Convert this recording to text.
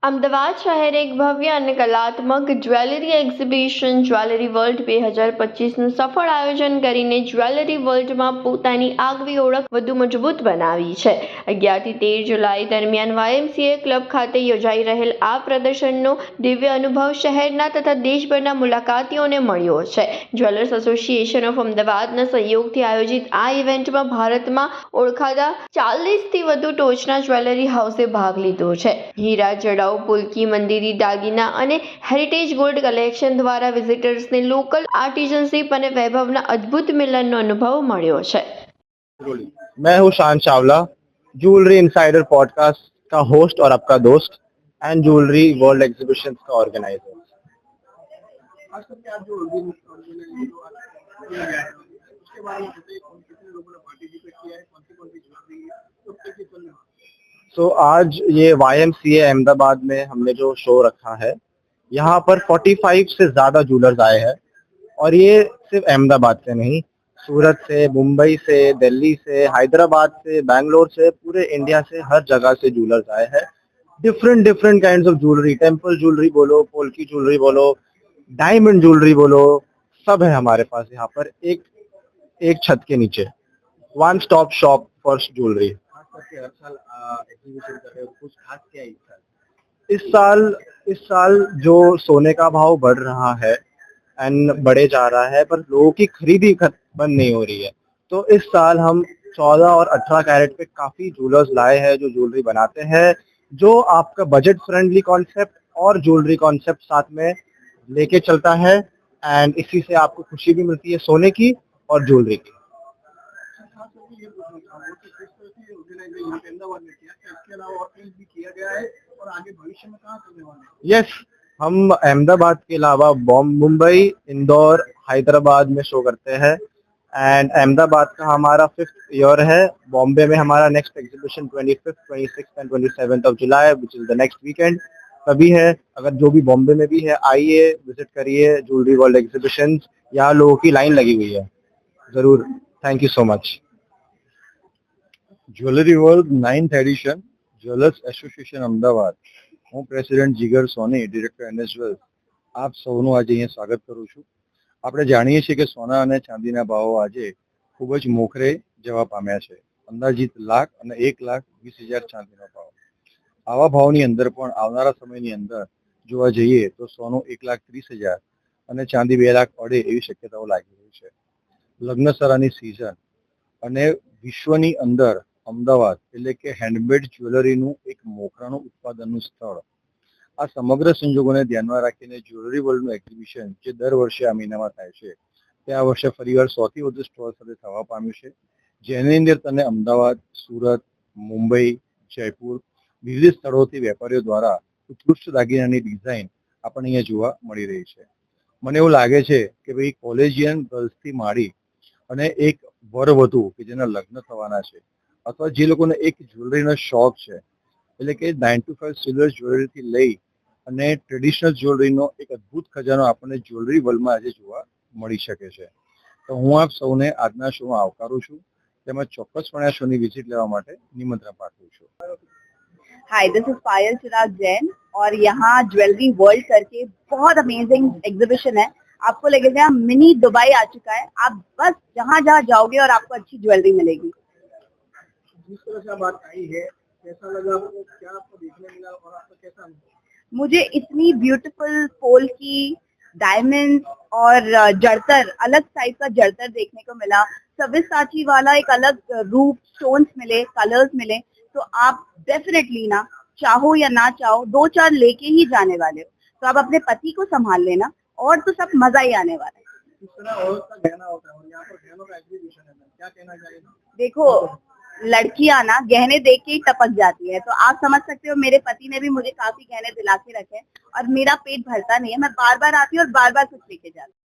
અમદાવાદ શહેર એક ભવ્ય અને કલાત્મક જ્વેલરી એક્ઝિબિશન જ્વેલરી વર્લ્ડ 2025નું સફળ આયોજન કરીને જ્વેલરી વર્લ્ડમાં પોતાની આગવી ઓળખ વધુ મજબૂત બનાવી છે। 11 થી 13 જુલાઈ દરમિયાન YMCA ક્લબ ખાતે યોજાઈ રહેલ આ પ્રદર્શનનો દિવ્ય અનુભવ શહેરના તથા દેશભરના મુલાકાતીઓને મળ્યો છે। જ્વેલર્સ એસોસિએશન ઓફ અમદાવાદના સહયોગથી આયોજિત આ ઇવેન્ટમાં ભારતમાં ઓળખાતા 40થી વધુ ટોચના જ્વેલરી હાઉસે ભાગ લીધો છે। હીરા જડાઉ પુલકી મંદિરી દાગીના અને હેરિટેજ ગોલ્ડ કલેક્શન દ્વારા વિઝિટર્સને લોકલ આર્ટિઝનશિપ અને વૈભવના અદ્ભુત મિલનનો અનુભવ મળ્યો છે। मैं हूँ शान चावला, ज्वेलरी इनसाइडर पॉडकास्ट का होस्ट और आपका दोस्त एंड ज्वेलरी वर्ल्ड एग्जीबिशन का ऑर्गेनाइजर। आज तक क्या ज्वेलरी किया गया है उसके बारे में बताइए, कौन कितने लोगों ने पार्टिसिपेट किया है, कौन सी ज्वेलरी है, तो कैसे चल रहा है। तो आज ये YMCA अहमदाबाद में हमने जो शो रखा है, यहाँ पर 45 से ज्यादा ज्वेलर्स आए हैं और ये सिर्फ अहमदाबाद से नहीं, सूरत से, मुंबई से, दिल्ली से, हैदराबाद से, बैंगलोर से, पूरे इंडिया से, हर जगह से ज्वेलर्स आए हैं। Different kinds of jewellery, temple jewellery बोलो, पोल्की ज्वेलरी बोलो, डायमंड ज्वेलरी बोलो, सब है हमारे पास यहाँ पर एक छत के नीचे। One stop shop for jewellery. हर साल एग्जीबिशन कर रहे हो, कुछ खास क्या है इस साल जो सोने का भाव बढ़ रहा है एंड बढ़े जा रहा है, पर लोगों की खरीदी बंद नहीं हो रही है, तो इस साल हम 14 और 18 कैरेट पे काफी ज्वेलर्स लाए हैं जो ज्वेलरी बनाते हैं, जो आपका बजट फ्रेंडली कॉन्सेप्ट और ज्वेलरी कॉन्सेप्ट साथ में लेके चलता है एंड इसी से आपको खुशी भी मिलती है सोने की और ज्वेलरी की। यस, हम अहमदाबाद के अलावा मुंबई, इंदौर, हैदराबाद में शो करते हैं एंड अहमदाबाद का हमारा 5th ईयर है। बॉम्बे में हमारा next exhibition 25th, 26th and 27th of July which is the next weekend तभी है। अगर जो भी बॉम्बे में भी है आइए, विजिट करिए ज्वेलरी वर्ल्ड एग्जीबिशन। यहाँ लोगों की लाइन लगी हुई है, जरूर। Thank you so much. Jewellery world 9th addition jewellers association Ahmedabad, હું પ્રેસિડેન્ટ જીગર સોની, ડિરેક્ટર NSWell, આપ સૌનું આજે અહીંયા સ્વાગત કરું છું। આપણે જાણીએ છીએ કે સોના અને ચાંદીના ભાવો આજે ખૂબ જ મોખરે જવા પામ્યા છે। અંદાજિત લાખ અને 1,20,000 ચાંદીનો ભાવ। આવા ભાવની અંદર પણ આવનારા સમયની અંદર જોવા જઈએ તો સોનું 1,30,000 અને ચાંદી 2,02,500 એવી શક્યતાઓ લાગી રહી છે। લગ્નસરાની સિઝન અને વિશ્વની અંદર અમદાવાદ એટલે કે હેન્ડમેડ જ્વેલરીનું એક મોખરાનું ઉત્પાદનનું સ્થળ। આ સમગ્ર સંજોગોને ધ્યાનમાં રાખીને જ્વેલરી વર્લ્ડનું એક્ઝિબિશન જે દર વર્ષે આ મહિનામાં થાય છે, તે આ વર્ષે ફરીવાર 100થી વધુ સ્ટોલ સાથે થવા પામ્યું છે, જેની અંદર તમને અમદાવાદ, સુરત, મુંબઈ, જયપુર વિવિધ સ્થળોથી વેપારીઓ દ્વારા ઉત્કૃષ્ટ દાગીનાની ડિઝાઇન આપણને અહીંયા જોવા મળી રહી છે। મને એવું લાગે છે કે ભાઈ કોલેજિયન ગર્લ્સથી માંડી અને એક વરવધુ કે જેના લગ્ન થવાના છે અથવા જે લોકોને એક જ્વેલરીનો શોખ છે, એટલે કે 9 to 5 સિલ્વર જ્વેલરીથી લઈ અને ટ્રેડિશનલ જ્વેલરીનો એક અદ્ભુત ખજાનો આપણને જ્વેલરી વર્લ્ડમાં આજે જોવા મળી શકે છે। તો હું આપ સૌને આજના શોમાં આવકારું છું, તેમજ ચોક્કસપણે આ શોની વિઝિટ લેવા માટે નિમંત્રણ પાઠવું છું। हाय, दिस इज पायल चिराग जैन और यहाँ ज्वेलरी वर्ल्ड करके बहुत अमेजिंग एग्जीबिशन है। आपको लगेगा मिनी दुबई आ चुका है। आप बस जहाँ जहाँ जाओगे और आपको अच्छी ज्वेलरी मिलेगी। जिस तरह से बात आई है, कैसा लगा आपको, क्या आपको देखने मिला और आपका कैसा अनुभव? मुझे इतनी ब्यूटीफुल पोल की डायमंड्स और जड़तर, अलग टाइप का जड़तर देखने को मिला। सव्यसाची वाला एक अलग रूप, स्टोन्स मिले, कलर्स मिले, तो आप डेफिनेटली ना चाहो या ना चाहो 2-4 लेके ही जाने वाले हो। तो आप अपने पति को संभाल लेना और तो सब मजा ही आने वाला है। किस तरह औरत का गहना होता है और यहाँ पर गहनों का एग्जीबिशन है, क्या कहना चाहिए? देखो, लड़कियां ना गहने देख के ही टपक जाती है, तो आप समझ सकते हो मेरे पति ने भी मुझे काफी गहने दिला के रखे और मेरा पेट भरता नहीं है। मैं बार बार आती हूँ और बार बार कुछ लेके जाती हूँ।